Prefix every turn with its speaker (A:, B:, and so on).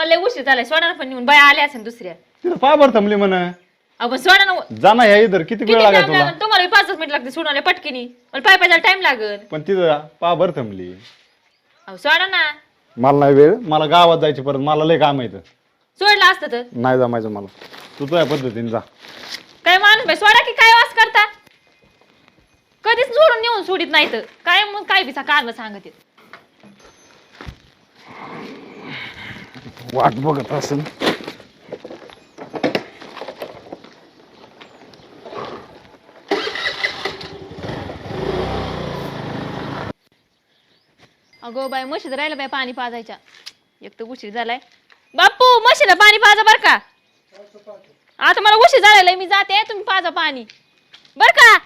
A: मला लय उशीर झालाय सोडा ना पण नेऊन बाया आल्या असेल दुसऱ्या
B: तिथं पाबर थांबली म्हण
A: अहो सांगा ना
B: जाना ह्या इधर किती वेळ लागाय तुला
A: तुम्हाला 5 मिनिट लागते सोडायला पटकिनी मला पाय पायला टाइम लागल
B: पण तिथं पाबर थांबली
A: अहो सोडा ना
B: मला नाही वेळ मला गावात जायची परत मला लय काम आहे
A: सोडलं असतं तर
B: नाही जमायचं मला तू तुझ्या पद्धतीने जा
A: काय माणूस बाई सोडा की काय वास करता कधीच सोडून नेऊन सोडित नाही तर काय मग काय बिसा कारण सांगत
B: वाट बघत असेल
A: अगो बाई म्हशीत राहिलं बाई पाणी पाजायच्या एक तर उशीर झालाय बापू म्हशीला पाणी पाजा बर का आता मला उशीर झालेला मी जाते तुम्ही पाजा पाणी बर का